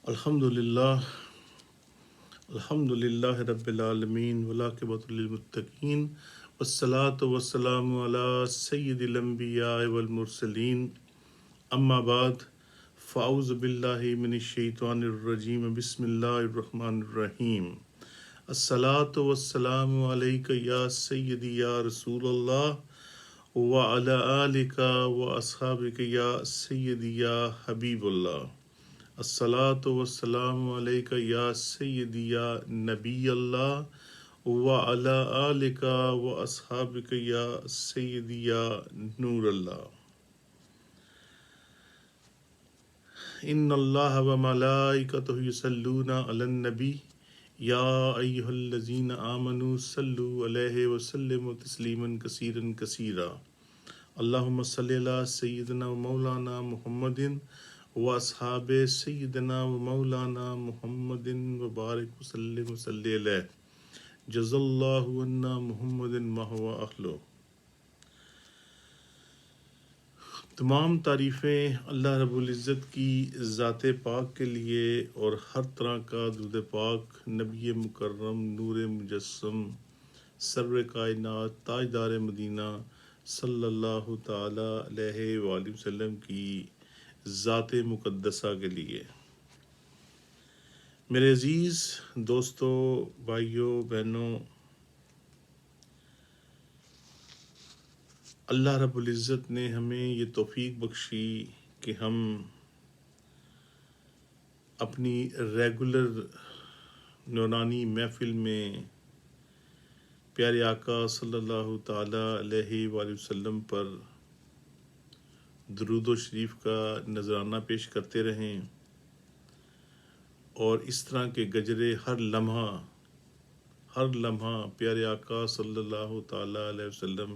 الحمد للہ رب العالمین والعاقبۃ للمتقین والصلاۃ والسلام علی سید الانبیاء والمرسلین اما بعد فاعوذ باللہ من الشیطان الرجیم بسم اللہ الرحمن الرحیم الصلاۃ والسلام علیک یا سیدی یا رسول اللہ وعلی آلک واصحابک یا سیدی یا حبیب اللہ الصلاۃ والسلام علیک یا سیدی یا نبی اللہ وعلی آلک واصحابک یا سیدی یا نور اللہ ان اللہ وملائکتہ یصلون علی النبی یا ایہا الذین آمنوا صلوا علیہ وسلموا تسلیما کثیرا کثیرا اللہم صلی علی سیدنا ومولانا محمد واصحاب سیدنا و مولانا محمد وبارک وسلم وصلی علیہ جزا اللہ عنا محمد ما هو اہلہ۔ تمام تعریفیں اللہ رب العزت کی ذات پاک کے لیے اور ہر طرح کا درود پاک نبی مکرم نور مجسم سرور کائنات تاجدار مدینہ صلی اللہ تعالی علیہ وآلہ وسلم کی ذات مقدسہ کے لیے۔ میرے عزیز دوستوں، بھائیوں، بہنوں، اللہ رب العزت نے ہمیں یہ توفیق بخشی کہ ہم اپنی ریگولر نورانی محفل میں پیارے آقا صلی اللہ تعالی علیہ وآلہ وسلم پر درود و شریف کا نذرانہ پیش کرتے رہیں اور اس طرح کے گجرے ہر لمحہ پیارے آقا صلی اللہ تعالی علیہ وسلم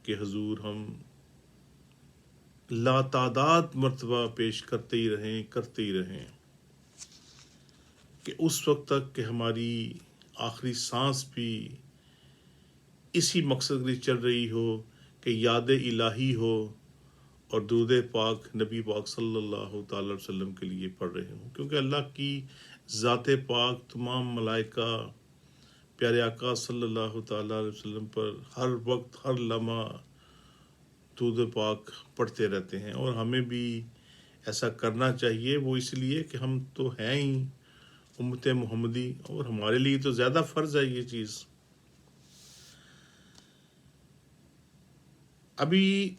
کے حضور ہم لاتعداد مرتبہ پیش کرتے ہی رہیں کہ اس وقت تک کہ ہماری آخری سانس بھی اسی مقصد کے لیے چل رہی ہو کہ یاد الہی ہو اور درود پاک نبی پاک صلی اللہ تعالی علیہ وسلم کے لیے پڑھ رہے ہوں، کیونکہ اللہ کی ذات پاک تمام ملائکہ پیارے آقا صلی اللہ تعالی علیہ وسلم پر ہر وقت ہر لمحہ درود پاک پڑھتے رہتے ہیں، اور ہمیں بھی ایسا کرنا چاہیے۔ وہ اس لیے کہ ہم تو ہیں ہی امت محمدی، اور ہمارے لیے تو زیادہ فرض ہے یہ چیز۔ ابھی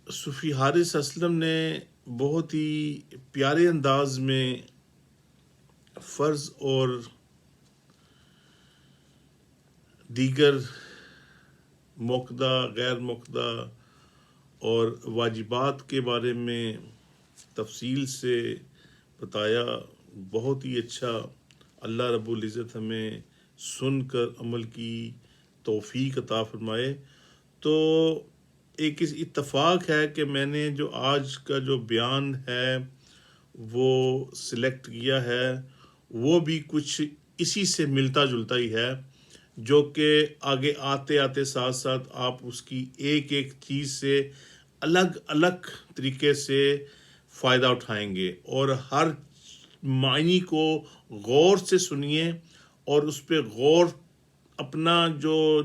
صوفی حارث اسلم نے بہت ہی پیارے انداز میں فرض اور دیگر موقدہ غیر موقدہ اور واجبات کے بارے میں تفصیل سے بتایا۔ بہت ہی اچھا، اللہ رب العزت ہمیں سن کر عمل کی توفیق عطا فرمائے۔ تو ایک اتفاق ہے کہ میں نے جو آج کا جو بیان ہے وہ سلیکٹ کیا ہے، وہ بھی کچھ اسی سے ملتا جلتا ہی ہے، جو کہ آگے آتے ساتھ ساتھ آپ اس کی ایک ایک چیز سے الگ الگ طریقے سے فائدہ اٹھائیں گے، اور ہر معنی کو غور سے سنیے اور اس پہ غور اپنا جو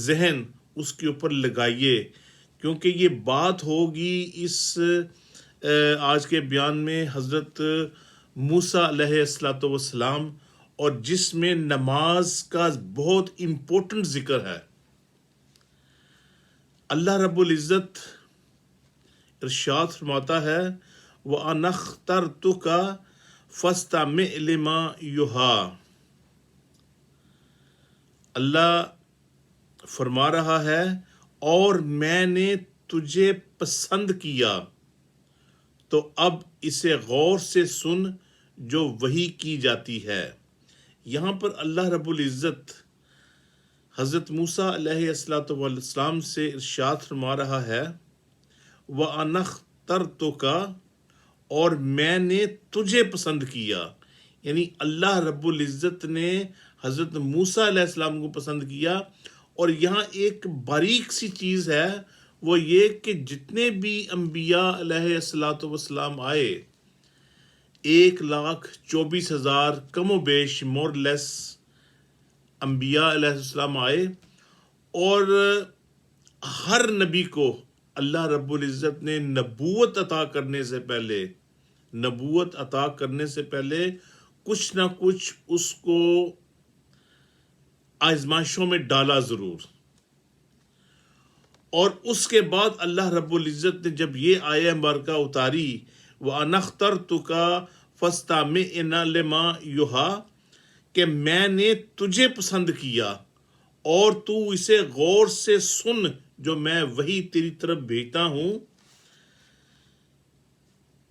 ذہن اس کے اوپر لگائیے، کیونکہ یہ بات ہوگی اس آج کے بیان میں حضرت موسیٰ علیہ السلام، اور جس میں نماز کا بہت امپورٹنٹ ذکر ہے۔ اللہ رب العزت ارشاد فرماتا ہے وَأَنَا اخْتَرْتُكَ فَاسْتَمِعْ لِمَا يُوحَىٰ۔ اللہ فرما رہا ہے اور میں نے تجھے پسند کیا، تو اب اسے غور سے سن جو وحی کی جاتی ہے۔ یہاں پر اللہ رب العزت حضرت موسیٰ علیہ السلام سے ارشاد فرما رہا ہے وَأَنَا اخْتَرْتُكَ، اور میں نے تجھے پسند کیا، یعنی اللہ رب العزت نے حضرت موسیٰ علیہ السلام کو پسند کیا۔ اور یہاں ایک باریک سی چیز ہے، وہ یہ کہ جتنے بھی انبیاء علیہ السلام آئے 1,24,000 کم و بیش مور لیس انبیاء علیہ السلام آئے، اور ہر نبی کو اللہ رب العزت نے نبوت عطا کرنے سے پہلے کچھ نہ کچھ اس کو آزمائشوں میں ڈالا ضرور، اور اس کے بعد اللہ رب العزت نے جب یہ آیہ مبارکہ اتاری وَأَنَا اخْتَرْتُكَ فَاسْتَمِعْ لِمَا يُوحَىٰ، کہ میں نے تجھے پسند کیا اور تو اسے غور سے سن جو میں وہی تیری طرف بھیجتا ہوں.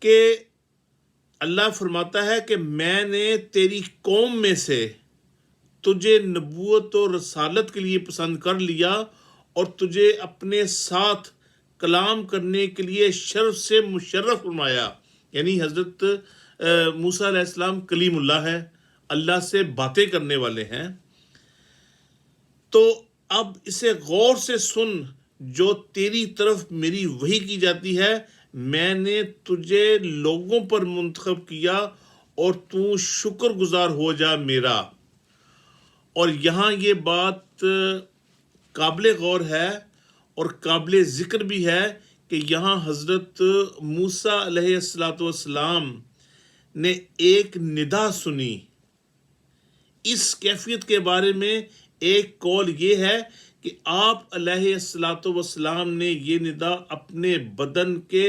کہ اللہ فرماتا ہے کہ میں نے تیری قوم میں سے تجھے نبوت و رسالت کے لیے پسند کر لیا اور تجھے اپنے ساتھ کلام کرنے کے لیے شرف سے مشرف فرمایا. یعنی حضرت موسیٰ علیہ السلام کلیم اللہ ہے، اللہ سے باتیں کرنے والے ہیں. تو اب اسے غور سے سن جو تیری طرف میری وحی کی جاتی ہے. میں نے تجھے لوگوں پر منتخب کیا اور تو شکر گزار ہو جا میرا. اور یہاں یہ بات قابل غور ہے اور قابل ذکر بھی ہے کہ یہاں حضرت موسیٰ علیہ السلام نے ایک ندا سنی. اس کیفیت کے بارے میں ایک قول یہ ہے کہ آپ علیہ السلام نے یہ ندا اپنے بدن کے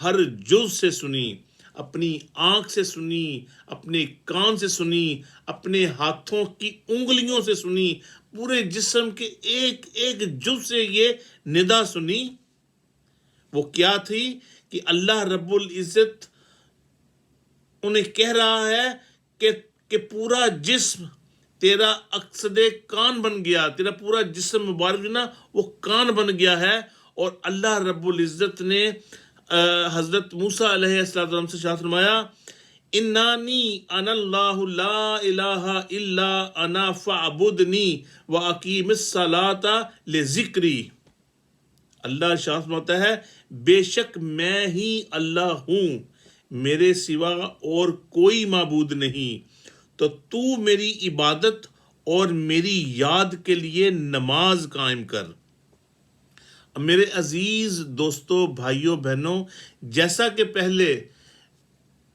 ہر جز سے سنی، اپنی آنکھ سے سنی، اپنے کان سے سنی، اپنے ہاتھوں کی انگلیوں سے سنی، پورے جسم کے ایک ایک جز سے یہ ندا سنی. وہ کیا تھی کہ اللہ رب العزت انہیں کہہ رہا ہے کہ پورا جسم تیرا اقصد کان بن گیا، تیرا پورا جسم مبارک نا وہ کان بن گیا ہے. اور اللہ رب العزت نے حضرت موسیٰ علیہ السلام سے ارشاد فرمایا انانی انا اللہ لا الہ الا انا فاعبدنی واقیم الصلاۃ لذکری. اللہ ارشاد فرماتا ہے بے شک میں ہی اللہ ہوں، میرے سوا اور کوئی معبود نہیں، تو میری عبادت اور میری یاد کے لیے نماز قائم کر. میرے عزیز دوستو، بھائیوں بہنوں، جیسا کہ پہلے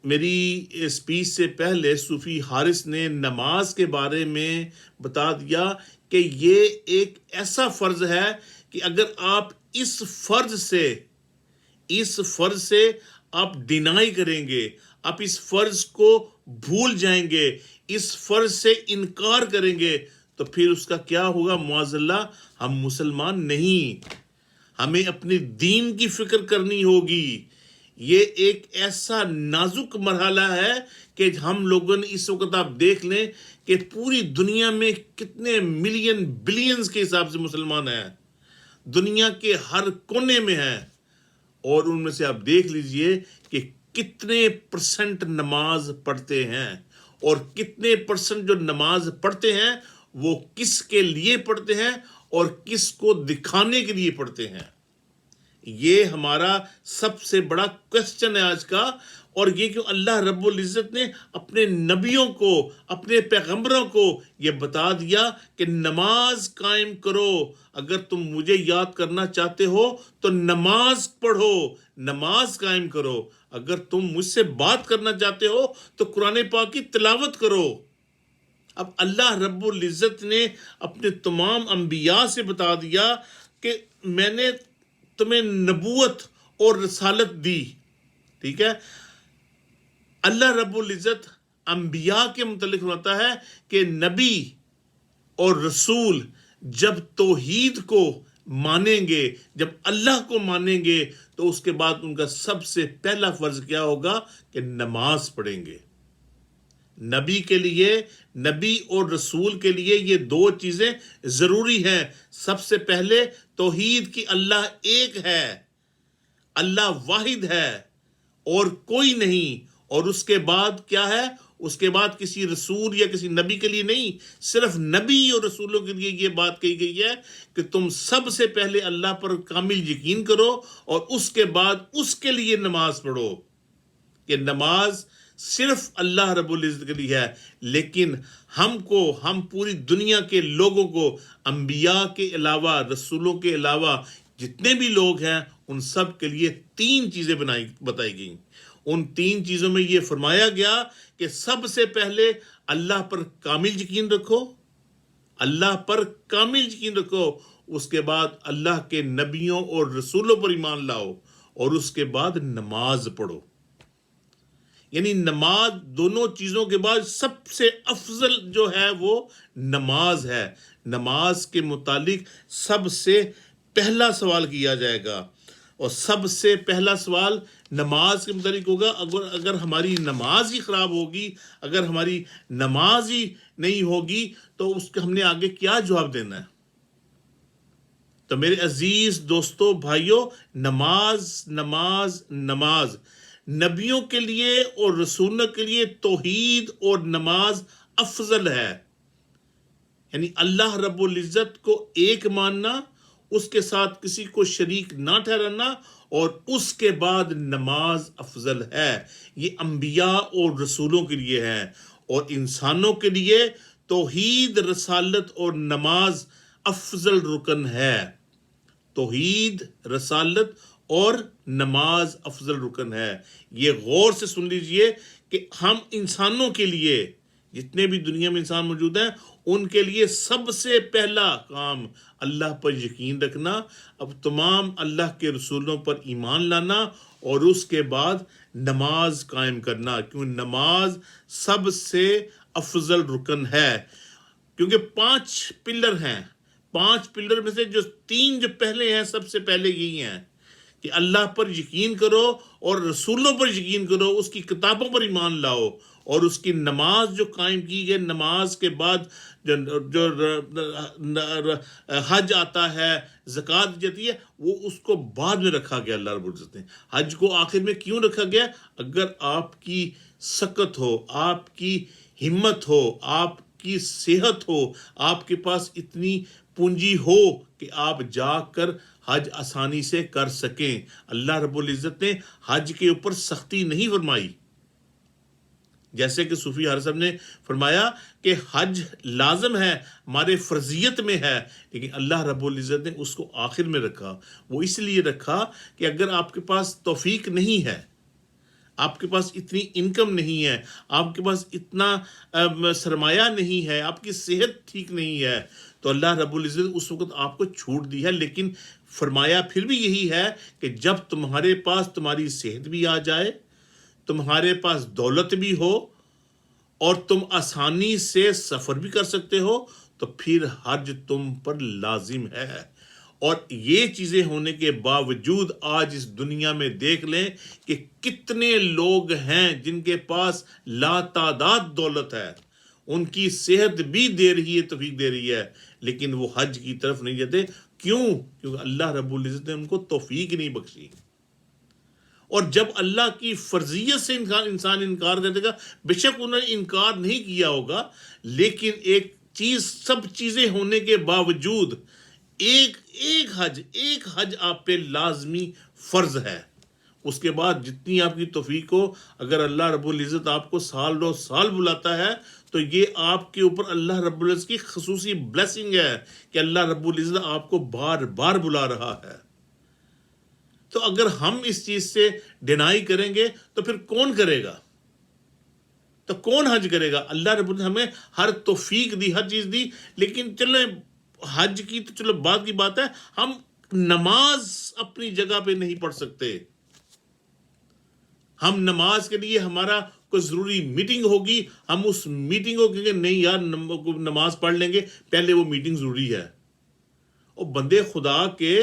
میری اسپیچ سے پہلے صوفی حارث نے نماز کے بارے میں بتا دیا کہ یہ ایک ایسا فرض ہے کہ اگر آپ اس فرض سے آپ ڈینائی کریں گے، آپ اس فرض کو بھول جائیں گے، اس فرض سے انکار کریں گے، تو پھر اس کا کیا ہوگا؟ معاذ اللہ، ہم مسلمان نہیں. ہمیں اپنے دین کی فکر کرنی ہوگی. یہ ایک ایسا نازک مرحلہ ہے کہ ہم لوگوں نے اس وقت آپ دیکھ لیں کہ پوری دنیا میں کتنے ملین بلینز کے حساب سے مسلمان ہیں، دنیا کے ہر کونے میں ہیں، اور ان میں سے آپ دیکھ لیجئے کہ کتنے پرسنٹ نماز پڑھتے ہیں، اور کتنے پرسنٹ جو نماز پڑھتے ہیں وہ کس کے لیے پڑھتے ہیں اور کس کو دکھانے کے لیے پڑھتے ہیں. یہ ہمارا سب سے بڑا کوسچن ہے آج کا. اور یہ کہ اللہ رب العزت نے اپنے نبیوں کو، اپنے پیغمبروں کو یہ بتا دیا کہ نماز قائم کرو. اگر تم مجھے یاد کرنا چاہتے ہو تو نماز پڑھو، نماز قائم کرو. اگر تم مجھ سے بات کرنا چاہتے ہو تو قرآن پاک کی تلاوت کرو. اب اللہ رب العزت نے اپنے تمام انبیاء سے بتا دیا کہ میں نے تمہیں نبوت اور رسالت دی. ٹھیک ہے، اللہ رب العزت انبیاء کے متعلق فرماتا ہے کہ نبی اور رسول جب توحید کو مانیں گے، جب اللہ کو مانیں گے، تو اس کے بعد ان کا سب سے پہلا فرض کیا ہوگا کہ نماز پڑھیں گے. نبی کے لیے، نبی اور رسول کے لیے یہ دو چیزیں ضروری ہیں. سب سے پہلے توحید کی اللہ ایک ہے، اللہ واحد ہے اور کوئی نہیں. اور اس کے بعد کیا ہے؟ اس کے بعد کسی رسول یا کسی نبی کے لیے نہیں، صرف نبی اور رسولوں کے لیے یہ بات کہی گئی ہے کہ تم سب سے پہلے اللہ پر کامل یقین کرو اور اس کے بعد اس کے لیے نماز پڑھو. کہ نماز صرف اللہ رب العزت کے لیے ہے، لیکن ہم پوری دنیا کے لوگوں کو، انبیاء کے علاوہ، رسولوں کے علاوہ جتنے بھی لوگ ہیں، ان سب کے لیے 3 چیزیں بتائی گئیں۔ ان 3 چیزوں میں یہ فرمایا گیا کہ سب سے پہلے اللہ پر کامل یقین رکھو، اللہ پر کامل یقین رکھو، اس کے بعد اللہ کے نبیوں اور رسولوں پر ایمان لاؤ، اور اس کے بعد نماز پڑھو۔ یعنی نماز، دونوں چیزوں کے بعد سب سے افضل جو ہے وہ نماز ہے۔ نماز کے متعلق سب سے پہلا سوال کیا جائے گا، اور سب سے پہلا سوال نماز کے متعلق ہوگا۔ اگر ہماری نماز ہی خراب ہوگی، اگر ہماری نماز ہی نہیں ہوگی، تو اس کا ہم نے آگے کیا جواب دینا ہے؟ تو میرے عزیز دوستو، بھائیوں، نماز نماز نماز، نبیوں کے لیے اور رسولوں کے لیے توحید اور نماز افضل ہے۔ یعنی اللہ رب العزت کو ایک ماننا، اس کے ساتھ کسی کو شریک نہ ٹھہرانا، اور اس کے بعد نماز افضل ہے۔ یہ انبیاء اور رسولوں کے لیے ہے، اور انسانوں کے لیے توحید، رسالت اور نماز افضل رکن ہے۔ توحید، رسالت اور نماز افضل رکن ہے۔ یہ غور سے سن لیجئے کہ ہم انسانوں کے لیے، جتنے بھی دنیا میں انسان موجود ہیں، ان کے لیے سب سے پہلا کام اللہ پر یقین رکھنا، اب تمام اللہ کے رسولوں پر ایمان لانا، اور اس کے بعد نماز قائم کرنا، کیونکہ نماز سب سے افضل رکن ہے۔ کیونکہ 5 پلر ہیں، 5 پلر میں سے جو 3 جو پہلے ہیں، سب سے پہلے یہی ہیں کہ اللہ پر یقین کرو اور رسولوں پر یقین کرو، اس کی کتابوں پر ایمان لاؤ، اور اس کی نماز جو قائم کی گئی، نماز کے بعد جو حج آتا ہے، زکوٰۃ جاتی ہے، وہ اس کو بعد میں رکھا گیا اللہ رب العزت نے۔ حج کو آخر میں کیوں رکھا گیا؟ اگر آپ کی سکت ہو، آپ کی ہمت ہو، آپ کی صحت ہو، آپ کے پاس اتنی پونجی ہو کہ آپ جا کر حج آسانی سے کر سکیں۔ اللہ رب العزت نے حج کے اوپر سختی نہیں فرمائی، جیسے کہ صوفی حارث صاحب نے فرمایا کہ حج لازم ہے، ہمارے فرضیت میں ہے، لیکن اللہ رب العزت نے اس کو آخر میں رکھا۔ وہ اس لیے رکھا کہ اگر آپ کے پاس توفیق نہیں ہے، آپ کے پاس اتنی انکم نہیں ہے، آپ کے پاس اتنا سرمایہ نہیں ہے، آپ کی صحت ٹھیک نہیں ہے، تو اللہ رب العزت اس وقت آپ کو چھوٹ دی ہے، لیکن فرمایا پھر بھی یہی ہے کہ جب تمہارے پاس تمہاری صحت بھی آ جائے، تمہارے پاس دولت بھی ہو، اور تم آسانی سے سفر بھی کر سکتے ہو، تو پھر حج تم پر لازم ہے۔ اور یہ چیزیں ہونے کے باوجود آج اس دنیا میں دیکھ لیں کہ کتنے لوگ ہیں جن کے پاس لا تعداد دولت ہے، ان کی صحت بھی دے رہی ہے، توفیق دے رہی ہے، لیکن وہ حج کی طرف نہیں جاتے۔ کیوں؟ کیونکہ اللہ رب العزت نے ان کو توفیق نہیں بخشی۔ اور جب اللہ کی فرضیت سے انسان انکار کر دے گا، بے شک انہوں نے انکار نہیں کیا ہوگا، لیکن ایک چیز، سب چیزیں ہونے کے باوجود ایک حج آپ پہ لازمی فرض ہے۔ اس کے بعد جتنی آپ کی توفیق ہو، اگر اللہ رب العزت آپ کو سال 2 سال بلاتا ہے، تو یہ آپ کے اوپر اللہ رب العزت کی خصوصی بلیسنگ ہے کہ اللہ رب العزت آپ کو بار بار بلا رہا ہے۔ تو اگر ہم اس چیز سے ڈینائی کریں گے تو پھر کون کرے گا؟ تو کون حج کرے گا؟ اللہ رب العزت ہمیں ہر توفیق دی، ہر چیز دی، لیکن چلیں حج کی تو چلو بعد کی بات ہے، ہم نماز اپنی جگہ پہ نہیں پڑھ سکتے۔ ہم نماز کے لیے ہمارا کوئی ضروری میٹنگ ہوگی، ہم اس میٹنگ کو کہیں گے نہیں یار نماز پڑھ لیں گے، پہلے وہ میٹنگ ضروری ہے۔ اور بندے خدا کے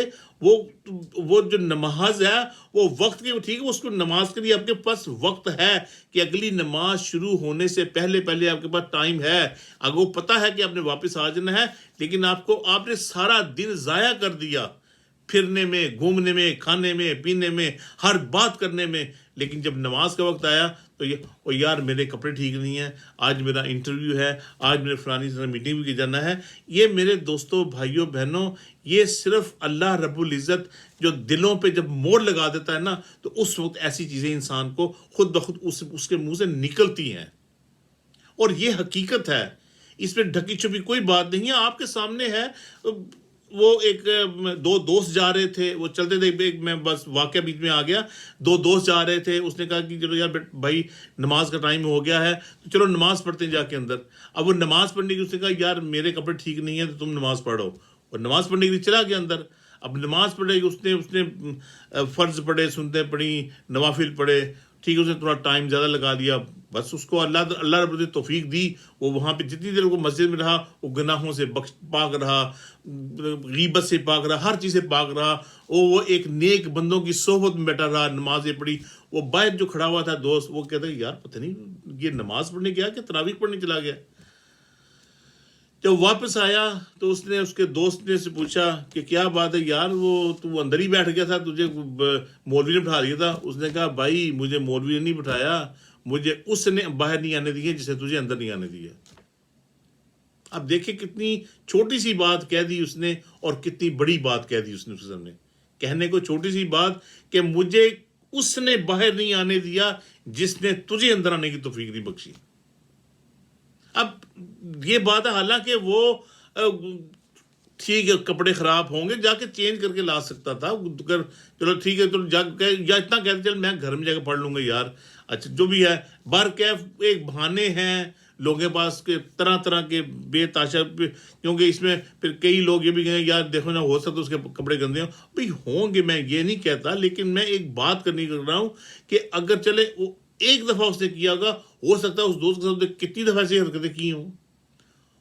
وہ جو نماز ہے وہ وقت کے، ٹھیک ہے، اس کو نماز کے لیے آپ کے پاس وقت ہے کہ اگلی نماز شروع ہونے سے پہلے آپ کے پاس ٹائم ہے، اگر وہ پتہ ہے کہ آپ نے واپس آ جانا ہے، لیکن آپ نے سارا دن ضائع کر دیا، پھرنے میں، گھومنے میں، کھانے میں، پینے میں، ہر بات کرنے میں، لیکن جب نماز کا وقت آیا تو یار میرے کپڑے ٹھیک نہیں ہیں، آج میرا انٹرویو ہے، آج میرے فلانی سے میٹنگ بھی جانا ہے. یہ میرے دوستوں، بھائیوں، بہنوں، یہ صرف اللہ رب العزت جو دلوں پہ جب موڑ لگا دیتا ہے نا، تو اس وقت ایسی چیزیں انسان کو خود بخود اس کے منہ سے نکلتی ہیں. اور یہ حقیقت ہے، اس میں ڈھکی چھپی کوئی بات نہیں ہے، آپ کے سامنے ہے. وہ ایک دو دوست جا رہے تھے، وہ چلتے تھے، میں بس واقعہ بیچ میں آ گیا. دو دوست جا رہے تھے، اس نے کہا کہ چلو یار بھائی نماز کا ٹائم ہو گیا ہے تو چلو نماز پڑھتے ہیں جا کے اندر. اب وہ نماز پڑھنے کی اس نے کہا یار میرے کپڑے ٹھیک نہیں ہیں تو تم نماز پڑھو. اور نماز پڑھنے کے لیے چلا گیا اندر. اب نماز پڑھے گی، اس نے فرض پڑھے، سنتے پڑھی، نوافل پڑھے، ٹھیک ہے، اس نے تھوڑا ٹائم زیادہ لگا دیا. بس اس کو اللہ رب العزت توفیق دی، وہ وہاں پہ جتنی دیر وہ مسجد میں رہا، وہ گناہوں سے پاک رہا، غیبت سے پاک رہا، ہر چیز سے پاک رہا. وہ ایک نیک بندوں کی صحبت میں بیٹھا رہا، نمازیں پڑھی. وہ باہر جو کھڑا ہوا تھا دوست، وہ کہتا ہے یار پتہ نہیں یہ نماز پڑھنے گیا کہ تراویح پڑھنے چلا گیا. جب واپس آیا تو اس نے اس کے دوست نے سے پوچھا کہ کیا بات ہے یار، وہ تو اندر ہی بیٹھ گیا تھا، تجھے مولوی نے بٹھا دیا تھا. اس نے کہا بھائی مجھے مولوی نے نہیں بٹھایا، مجھے اس نے باہر نہیں آنے دی ہے جسے تجھے اندر نہیں آنے دیا. اب دیکھیں کتنی چھوٹی سی بات کہہ دی اس نے، اور کتنی بڑی بات کہہ دی اس نے اس کے سامنے. کہنے کو چھوٹی سی بات کہ مجھے اس نے باہر نہیں آنے دیا جس نے تجھے اندر آنے کی توفیق نہیں بخشی. اب یہ بات ہے، حالانکہ وہ ٹھیک ہے کپڑے خراب ہوں گے، جا کے چینج کر کے لا سکتا تھا. چلو ٹھیک ہے، چلو یا اتنا کہتے چل میں گھر میں جا کے پڑھ لوں گا یار. اچھا جو بھی ہے، برکیف ایک بہانے ہیں لوگوں کے پاس کے طرح طرح کے بے تاشا، کیونکہ اس میں پھر کئی لوگ یہ بھی کہیں یار دیکھو نا ہو سکتا اس کے کپڑے گندے ہوں. بھائی ہوں گے، میں یہ نہیں کہتا، لیکن میں ایک بات کرنے کر رہا ہوں کہ اگر چلے ایک دفعہ اس نے کیا ہوگا، ہو سکتا ہے اس دوست کے ساتھ کتنی دفعہ ایسی حرکتیں کی ہوں.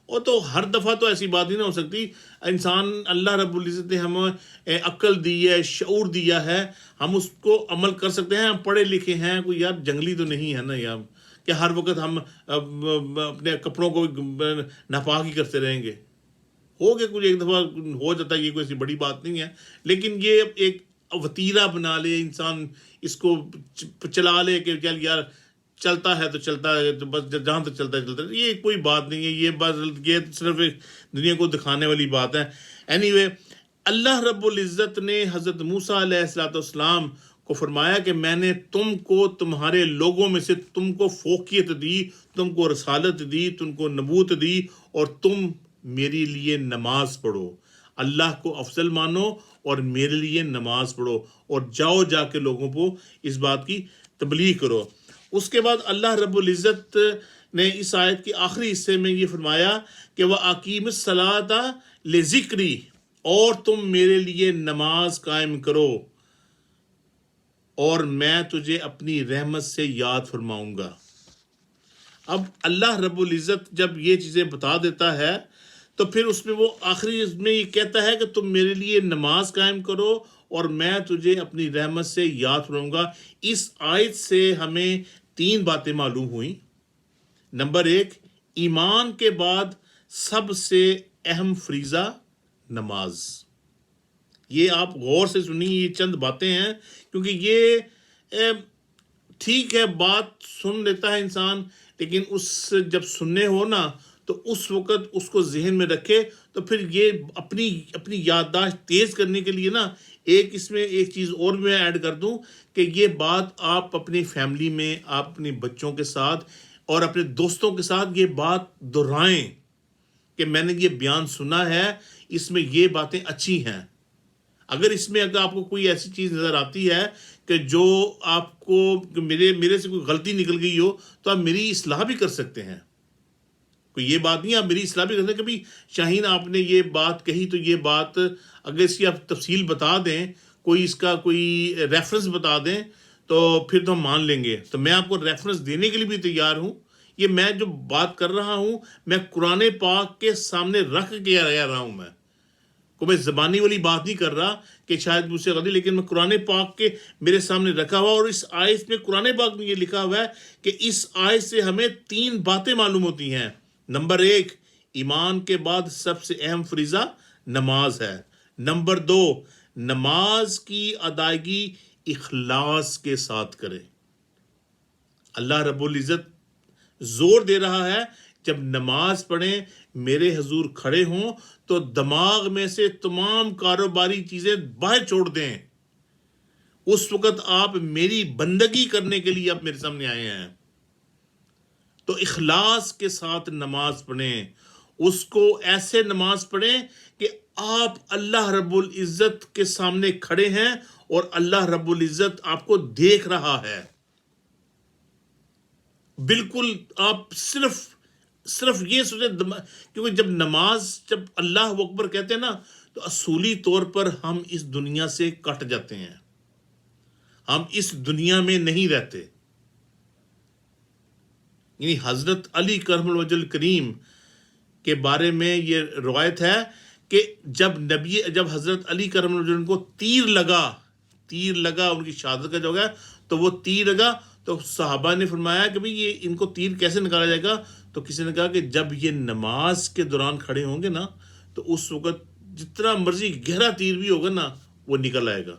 اور تو ہر دفعہ تو ایسی بات ہی نہ ہو سکتی. انسان اللہ رب العزت نے ہمیں عقل دی ہے، شعور دیا ہے، ہم اس کو عمل کر سکتے ہیں. ہم پڑھے لکھے ہیں، کوئی یار جنگلی تو نہیں ہے نا یار کہ ہر وقت ہم اپنے کپڑوں کو ناپاک ہی کرتے رہیں گے. ہو گیا کچھ ایک دفعہ ہو جاتا ہے، یہ کوئی ایسی بڑی بات نہیں ہے. لیکن یہ ایک وتیرہ بنا لے انسان، اس کو چلا لے کہ چل یار چلتا ہے تو چلتا ہے، تو بس جہاں تک چلتا ہے چلتا ہے، یہ کوئی بات نہیں ہے. یہ بس یہ صرف ایک دنیا کو دکھانے والی بات ہے. اینی وے اللہ رب العزت نے حضرت موسیٰ علیہ السلام کو فرمایا کہ میں نے تم کو تمہارے لوگوں میں سے تم کو فوقیت دی، تم کو رسالت دی، تم کو نبوت دی، اور تم میرے لیے نماز پڑھو. اللہ کو افضل مانو اور میرے لیے نماز پڑھو، اور جاؤ جا کے لوگوں کو اس بات کی تبلیغ کرو. اس کے بعد اللہ رب العزت نے اس آیت کے آخری حصے میں یہ فرمایا کہ وَأَقِیمِ الصَّلَاةَ لِذِکْرِی، اور تم میرے لیے نماز قائم کرو اور میں تجھے اپنی رحمت سے یاد فرماؤں گا. اب اللہ رب العزت جب یہ چیزیں بتا دیتا ہے تو پھر اس میں وہ آخری میں یہ کہتا ہے کہ تم میرے لیے نماز قائم کرو اور میں تجھے اپنی رحمت سے یاد فرماؤں گا. اس آیت سے ہمیں 3 باتیں معلوم ہوئیں. نمبر 1، ایمان کے بعد سب سے اہم فریضہ نماز. یہ آپ غور سے سنیں، یہ چند باتیں ہیں، کیونکہ یہ ٹھیک ہے بات سن لیتا ہے انسان، لیکن اس جب سننے ہو نا تو اس وقت اس کو ذہن میں رکھے. تو پھر یہ اپنی یادداشت تیز کرنے کے لیے نا اس میں ایک چیز اور میں ایڈ کر دوں کہ یہ بات آپ اپنی فیملی میں، آپ اپنے بچوں کے ساتھ اور اپنے دوستوں کے ساتھ یہ بات دہرائیں کہ میں نے یہ بیان سنا ہے، اس میں یہ باتیں اچھی ہیں. اگر اس میں اگر آپ کو کوئی ایسی چیز نظر آتی ہے کہ جو آپ کو میرے سے کوئی غلطی نکل گئی ہو تو آپ میری اصلاح بھی کر سکتے ہیں. کوئی یہ بات نہیں، آپ میری اصلاح بھی کر سکتے ہیں کہ بھائی شاہین آپ نے یہ بات کہی تو یہ بات اگر اس کی آپ تفصیل بتا دیں، کوئی اس کا کوئی ریفرنس بتا دیں تو پھر تو ہم مان لیں گے. تو میں آپ کو ریفرنس دینے کے لیے بھی تیار ہوں. یہ میں جو بات کر رہا ہوں میں قرآن پاک کے سامنے رکھ کے رہا ہوں. میں زبانی والی بات نہیں کر رہا کہ شاید مجھ سے غلطی، لیکن میں قرآن پاک کے میرے سامنے رکھا ہوا، اور اس آیت میں قرآن پاک میں یہ لکھا ہوا ہے کہ اس آیت سے ہمیں 3 باتیں معلوم ہوتی ہیں. نمبر 1، ایمان کے بعد سب سے اہم فریضہ نماز ہے. نمبر 2، نماز کی ادائیگی اخلاص کے ساتھ کریں. اللہ رب العزت زور دے رہا ہے جب نماز پڑھیں میرے حضور کھڑے ہوں تو دماغ میں سے تمام کاروباری چیزیں باہر چھوڑ دیں. اس وقت آپ میری بندگی کرنے کے لیے آپ میرے سامنے آئے ہیں. تو اخلاص کے ساتھ نماز پڑھیں. اس کو ایسے نماز پڑھیں کہ آپ اللہ رب العزت کے سامنے کھڑے ہیں اور اللہ رب العزت آپ کو دیکھ رہا ہے. بالکل آپ صرف یہ سوچیں، کیونکہ جب اللہ اکبر کہتے ہیں نا تو اصولی طور پر ہم اس دنیا سے کٹ جاتے ہیں، ہم اس دنیا میں نہیں رہتے. یعنی حضرت علی کرم الوجہ الکریم کے بارے میں یہ روایت ہے کہ جب حضرت علی کرم الوجہ کو تیر لگا ان کی شہادت کا جو ہے تو وہ تیر لگا تو صحابہ نے فرمایا کہ بھئی یہ ان کو تیر کیسے نکالا جائے گا؟ تو کسی نے کہا کہ جب یہ نماز کے دوران کھڑے ہوں گے نا تو اس وقت جتنا مرضی گہرا تیر بھی ہوگا نا وہ نکل آئے گا.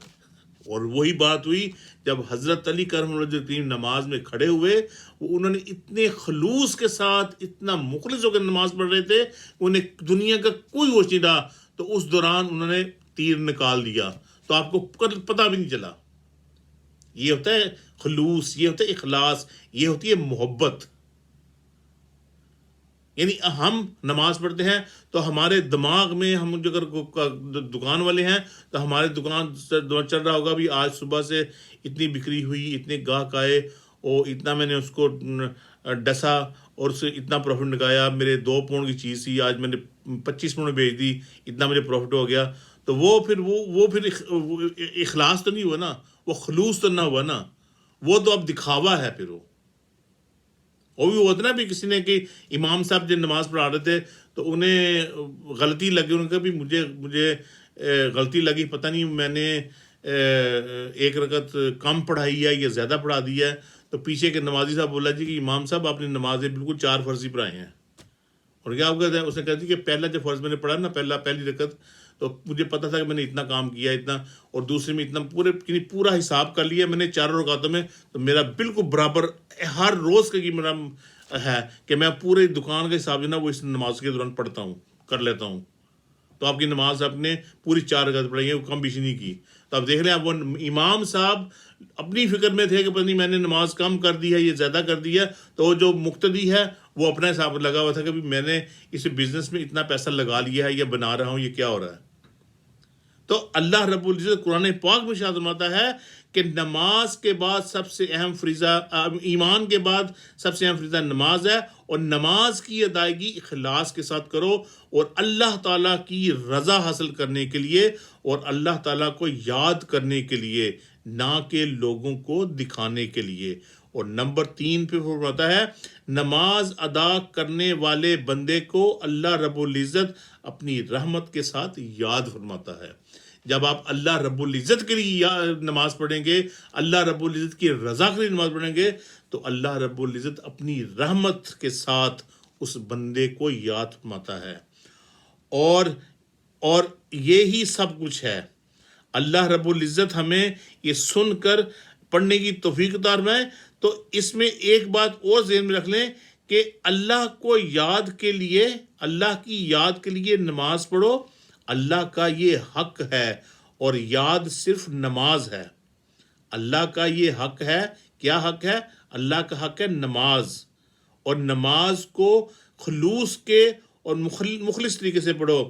اور وہی بات ہوئی جب حضرت علی کرم اللہ کریم نماز میں کھڑے ہوئے، انہوں نے اتنے خلوص کے ساتھ اتنا مخلص ہو کر نماز پڑھ رہے تھے، انہیں دنیا کا کوئی ہوش نہیں رہا. تو اس دوران انہوں نے تیر نکال دیا تو آپ کو پتہ بھی نہیں چلا. یہ ہوتا ہے خلوص، یہ ہوتا ہے اخلاص، یہ ہوتی ہے محبت. یعنی ہم نماز پڑھتے ہیں تو ہمارے دماغ میں، ہم جو اگر دکان والے ہیں تو ہمارے دکان چل رہا ہوگا بھی آج صبح سے اتنی بکری ہوئی، اتنے گاہک آئے اور اتنا میں نے اس کو ڈسا اور اس سے اتنا پروفٹ نکایا. میرے 2 پاؤنڈ کی چیز تھی، آج میں نے 25 پاؤنڈ بیچ دی، اتنا مجھے پروفٹ ہو گیا. تو وہ پھر اخلاص تو نہیں ہوا نا، وہ خلوص تو نہ ہوا نا، وہ تو اب دکھاوا ہے. پھر وہ بھی ہوتا نا بھی کسی نے کہ امام صاحب جو نماز پڑھا رہے تھے تو انہیں غلطی لگی، انہوں نے کہا بھی مجھے غلطی لگی، پتہ نہیں میں نے 1 رکعت کم پڑھائی ہے یا زیادہ پڑھا دیا ہے. تو پیچھے کے نمازی صاحب بولا جی کہ امام صاحب آپ نے نمازیں بالکل 4 فرضی پڑھائے ہیں. اور کیا آپ کہتے ہیں؟ اس نے کہا جی کہ پہلا جو فرض میں نے پڑھا نا پہلی رکعت تو مجھے پتا تھا کہ میں نے اتنا کام کیا اتنا، اور دوسرے میں اتنا، پورا حساب کر لیا میں نے 4 رکعتوں میں، تو میرا بالکل برابر ہر روز کا میرا ہے کہ میں پورے دکان کا حساب جو نا وہ اس نماز کے دوران پڑھتا ہوں، کر لیتا ہوں. تو آپ کی نماز آپ نے پوری 4 رکعت پڑھائی ہے، وہ کم بیشی نہیں کی. تو آپ دیکھ لیں آپ وہ امام صاحب اپنی فکر میں تھے کہ پتہ نہیں میں نے نماز کم کر دی ہے یہ زیادہ کر دی ہے. تو جو مقتدی ہے وہ اپنا حساب لگا ہوا تھا کہ میں نے اس بزنس میں اتنا پیسہ لگا لیا ہے یا بنا رہا ہوں، یہ کیا ہو رہا ہے. تو اللہ رب العزت قرآن پاک میں ارشاد فرماتا ہے کہ نماز کے بعد سب سے اہم فریضہ، ایمان کے بعد سب سے اہم فریضہ نماز ہے، اور نماز کی ادائیگی اخلاص کے ساتھ کرو اور اللہ تعالیٰ کی رضا حاصل کرنے کے لیے اور اللہ تعالیٰ کو یاد کرنے کے لیے، نہ کہ لوگوں کو دکھانے کے لیے. اور نمبر 3 پہ فرماتا ہے نماز ادا کرنے والے بندے کو اللہ رب العزت اپنی رحمت کے ساتھ یاد فرماتا ہے. جب آپ اللہ رب العزت کے لیے نماز پڑھیں گے، اللہ رب العزت کی رضا کے لیے نماز پڑھیں گے، تو اللہ رب العزت اپنی رحمت کے ساتھ اس بندے کو یاد فرماتا ہے. اور یہی سب کچھ ہے. اللہ رب العزت ہمیں یہ سن کر پڑھنے کی توفیق عطا فرمائے. تو اس میں ایک بات اور ذہن میں رکھ لیں کہ اللہ کو یاد کے لیے، اللہ کی یاد کے لیے نماز پڑھو. اللہ کا یہ حق ہے، اور یاد صرف نماز ہے. اللہ کا یہ حق ہے. کیا حق ہے؟ اللہ کا حق ہے نماز. اور نماز کو خلوص کے اور مخلص طریقے سے پڑھو.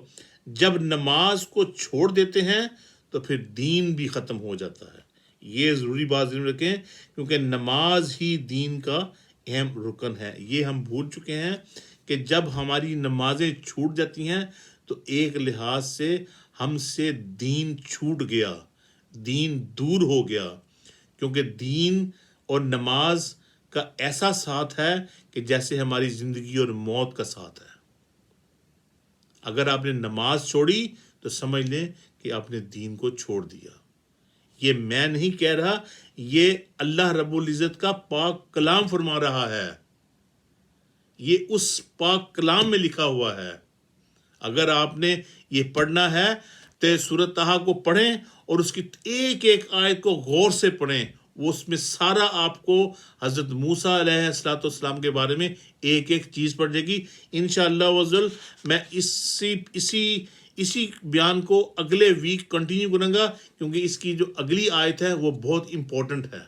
جب نماز کو چھوڑ دیتے ہیں تو پھر دین بھی ختم ہو جاتا ہے. یہ ضروری بات ذہن رکھیں، کیونکہ نماز ہی دین کا اہم رکن ہے. یہ ہم بھول چکے ہیں کہ جب ہماری نمازیں چھوٹ جاتی ہیں تو ایک لحاظ سے ہم سے دین چھوٹ گیا، دین دور ہو گیا. کیونکہ دین اور نماز کا ایسا ساتھ ہے کہ جیسے ہماری زندگی اور موت کا ساتھ ہے. اگر آپ نے نماز چھوڑی تو سمجھ لیں کہ آپ نے دین کو چھوڑ دیا. یہ میں نہیں کہہ رہا، یہ اللہ رب العزت کا پاک کلام فرما رہا ہے. یہ اس پاک کلام میں لکھا ہوا ہے. اگر آپ نے یہ پڑھنا ہے تے سورۃ طٰہٰ کو پڑھیں اور اس کی ایک ایک آیت کو غور سے پڑھیں. وہ اس میں سارا آپ کو حضرت موسیٰ علیہ السلام کے بارے میں ایک ایک چیز پڑ جائے گی. انشاءاللہ وزل میں اسی بیان کو اگلے ویک کنٹینیو کروں گا، کیونکہ اس کی جو اگلی آیت ہے وہ بہت امپورٹنٹ ہے،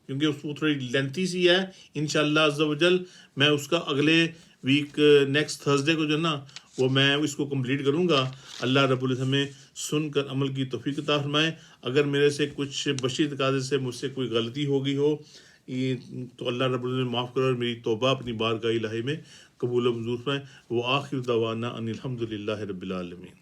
کیونکہ اس کو تھوڑی لینتھی سی ہے. انشاءاللہ عز و جل میں اس کا اگلے ویک نیکسٹ تھرسڈے کو جو ہے نا وہ میں اس کو کمپلیٹ کروں گا. اللہ رب العزت ہمیں سن کر عمل کی توفیق عطا فرمائے. اگر میرے سے کچھ بشری تقاضے سے مجھ سے کوئی غلطی ہو گئی ہو تو اللہ رب العزت معاف کرو اور میری توبہ اپنی بارگاہ الہی میں قبول و منظور فرمائے. وآخر دعوانا ان الحمد للہ رب العالمین.